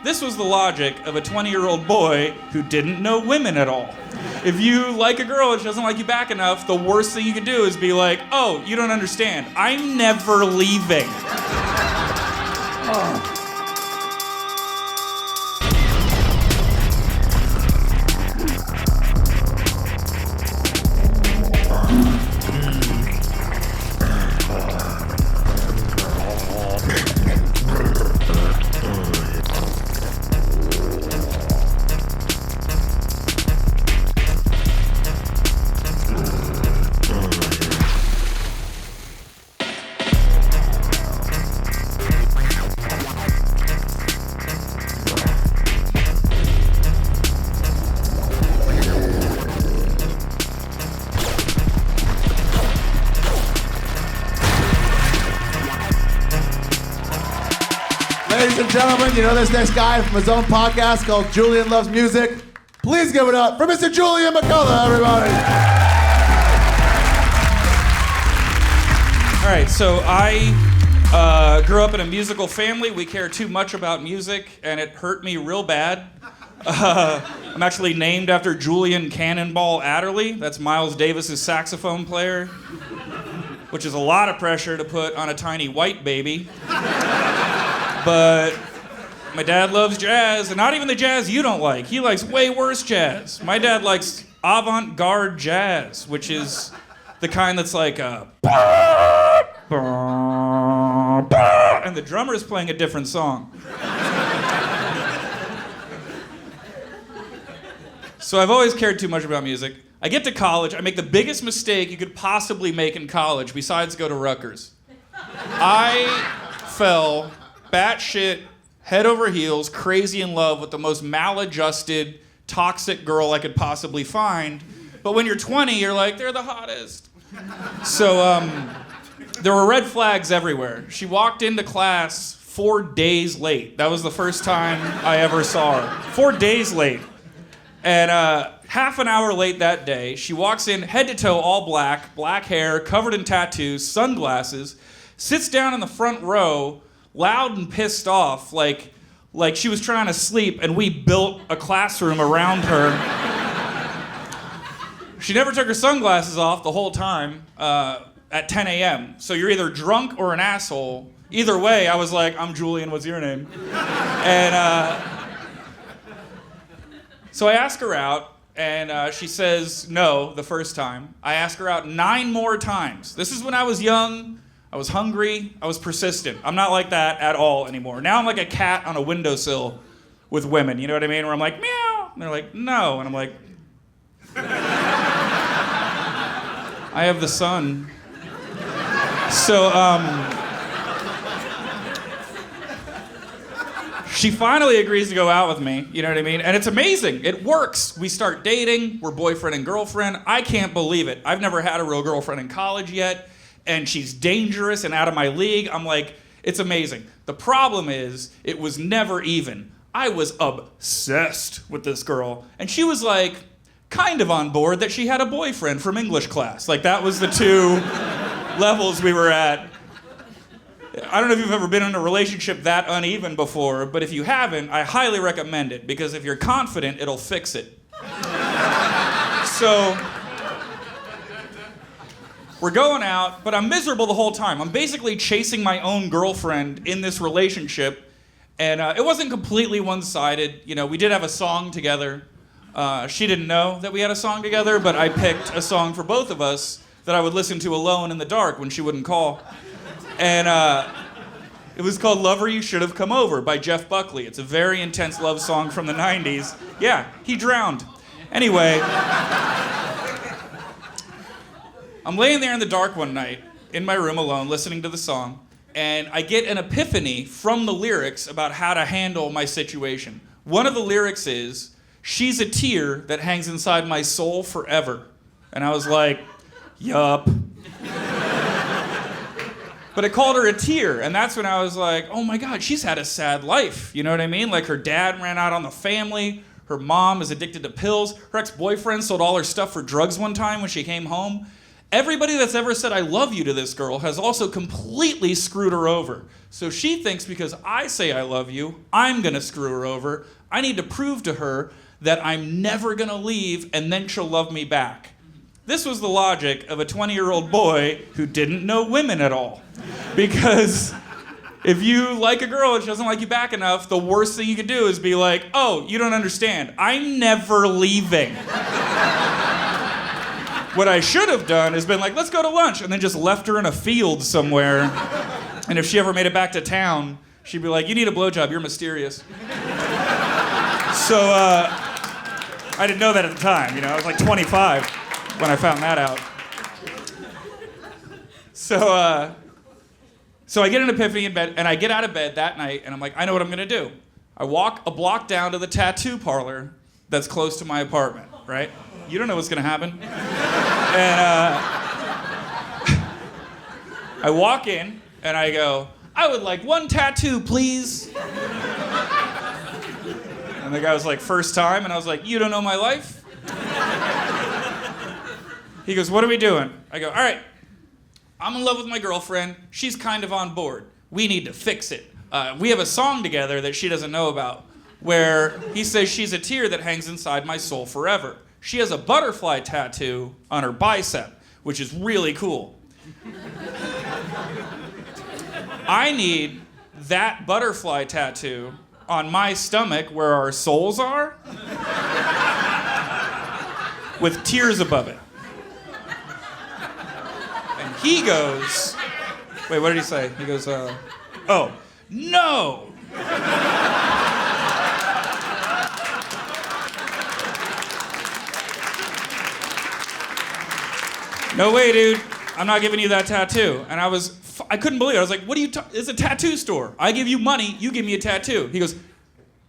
This was the logic of a 20-year-old boy who didn't know women at all. If you like a girl and she doesn't like you back enough, the worst thing you can do is be like, oh, you don't understand. I'm never leaving. Oh. Ladies and gentlemen, you know this next guy from his own podcast called Julian Loves Music. Please give it up for Mr. Julian McCullough, everybody. All right, so I grew up in a musical family. We care too much about music, and it hurt me real bad. I'm actually named after Julian Cannonball Adderley. That's Miles Davis's saxophone player, which is a lot of pressure to put on a tiny white baby. But my dad loves jazz, and not even the jazz you don't like. He likes way worse jazz. My dad likes avant-garde jazz, which is the kind that's like and the drummer's playing a different song. So I've always cared too much about music. I get to college, I make the biggest mistake you could possibly make in college besides go to Rutgers. I fell batshit, head over heels, crazy in love with the most maladjusted, toxic girl I could possibly find. But when you're 20, you're like, they're the hottest. So there were red flags everywhere. She walked into class 4 days late. That was the first time I ever saw her. 4 days late. And half an hour late that day, she walks in head to toe all black, black hair, covered in tattoos, sunglasses, sits down in the front row, loud and pissed off, like she was trying to sleep and we built a classroom around her. She never took her sunglasses off the whole time at 10 a.m. So you're either drunk or an asshole. Either way, I was like, I'm Julian, what's your name? And so I ask her out, and she says no the first time. I ask her out 9 more times. This is when I was young. I was hungry, I was persistent. I'm not like that at all anymore. Now I'm like a cat on a windowsill with women, you know what I mean? Where I'm like, meow, and they're like, no, and I'm like, I have the sun. So, she finally agrees to go out with me, you know what I mean? And it's amazing, it works. We start dating, we're boyfriend and girlfriend. I can't believe it. I've never had a real girlfriend in college yet. And she's dangerous and out of my league. I'm like, it's amazing. The problem is, it was never even. I was obsessed with this girl. And she was like, kind of on board that she had a boyfriend from English class. Like, that was the 2 levels we were at. I don't know if you've ever been in a relationship that uneven before, but if you haven't, I highly recommend it, because if you're confident, it'll fix it. So we're going out, but I'm miserable the whole time. I'm basically chasing my own girlfriend in this relationship, and it wasn't completely one-sided. You know, we did have a song together. She didn't know that we had a song together, but I picked a song for both of us that I would listen to alone in the dark when she wouldn't call. And it was called Lover You Should Have Come Over by Jeff Buckley. It's a very intense love song from the 90s. Yeah, he drowned. Anyway, I'm laying there in the dark one night, in my room alone, listening to the song, and I get an epiphany from the lyrics about how to handle my situation. One of the lyrics is, she's a tear that hangs inside my soul forever. And I was like, yup. But I called her a tear, and that's when I was like, oh my God, she's had a sad life. You know what I mean? Like, her dad ran out on the family, her mom is addicted to pills, her ex-boyfriend sold all her stuff for drugs one time when she came home. Everybody that's ever said I love you to this girl has also completely screwed her over. So she thinks because I say I love you, I'm gonna screw her over. I need to prove to her that I'm never gonna leave and then she'll love me back. This was the logic of a 20-year-old boy who didn't know women at all. Because if you like a girl and she doesn't like you back enough, the worst thing you could do is be like, oh, you don't understand. I'm never leaving. What I should have done is been like, let's go to lunch, and then just left her in a field somewhere. And if she ever made it back to town, she'd be like, you need a blowjob, you're mysterious. So I didn't know that at the time, I was like 25 when I found that out. So I get an epiphany in bed, and I get out of bed that night, and I'm like, I know what I'm gonna do. I walk a block down to the tattoo parlor that's close to my apartment, right? You don't know what's gonna happen. And I walk in, and I go, I would like one tattoo, please. And the guy was like, first time? And I was like, you don't know my life? He goes, what are we doing? I go, all right, I'm in love with my girlfriend. She's kind of on board. We need to fix it. We have a song together that she doesn't know about, where he says she's a tear that hangs inside my soul forever. She has a butterfly tattoo on her bicep, which is really cool. I need that butterfly tattoo on my stomach where our souls are, with tears above it. And he goes, wait, what did he say? He goes, oh, no! No way, dude. I'm not giving you that tattoo. And I couldn't believe it. I was like, what are you it's a tattoo store. I give you money, you give me a tattoo. He goes,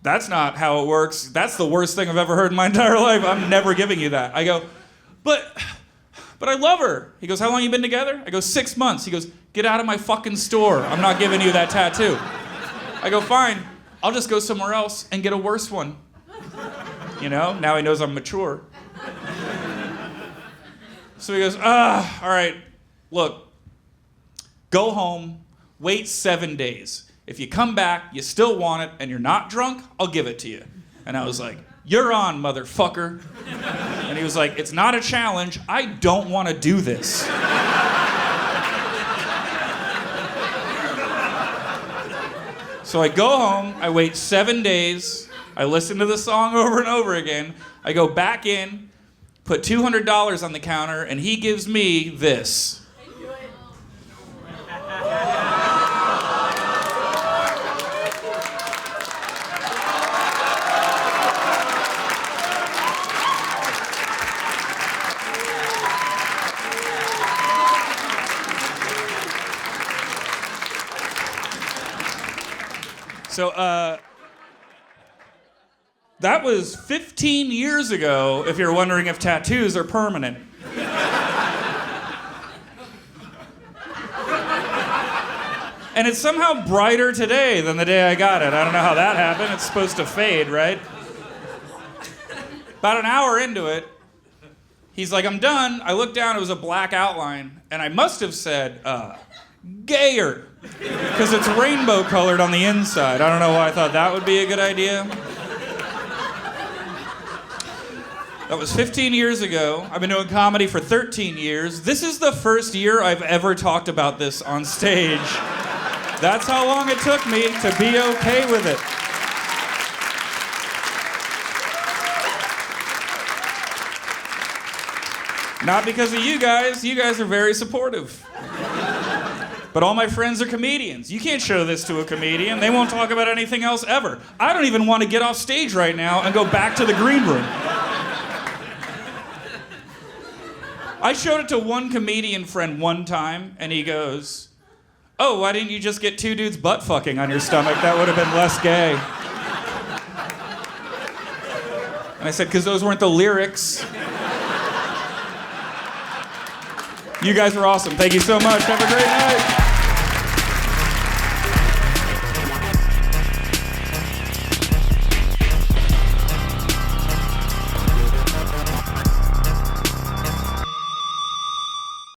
that's not how it works. That's the worst thing I've ever heard in my entire life. I'm never giving you that. I go, but I love her. He goes, how long you been together? I go, 6 months. He goes, get out of my fucking store. I'm not giving you that tattoo. I go, fine. I'll just go somewhere else and get a worse one. Now he knows I'm mature. So he goes, all right, look, go home, wait 7 days. If you come back, you still want it, and you're not drunk, I'll give it to you. And I was like, you're on, motherfucker. And he was like, it's not a challenge. I don't want to do this. So I go home, I wait 7 days, I listen to the song over and over again, I go back in, put $200 on the counter, and he gives me this. So, that was 15 years ago, if you're wondering if tattoos are permanent. And it's somehow brighter today than the day I got it. I don't know how that happened. It's supposed to fade, right? About an hour into it, he's like, I'm done. I looked down, it was a black outline, and I must have said, gayer, because it's rainbow colored on the inside. I don't know why I thought that would be a good idea. That was 15 years ago. I've been doing comedy for 13 years. This is the first year I've ever talked about this on stage. That's how long it took me to be okay with it. Not because of you guys are very supportive. But all my friends are comedians. You can't show this to a comedian. They won't talk about anything else ever. I don't even want to get off stage right now and go back to the green room. I showed it to one comedian friend one time, and he goes, oh, why didn't you just get two dudes butt fucking on your stomach? That would have been less gay. And I said, because those weren't the lyrics. You guys are awesome. Thank you so much. Have a great night.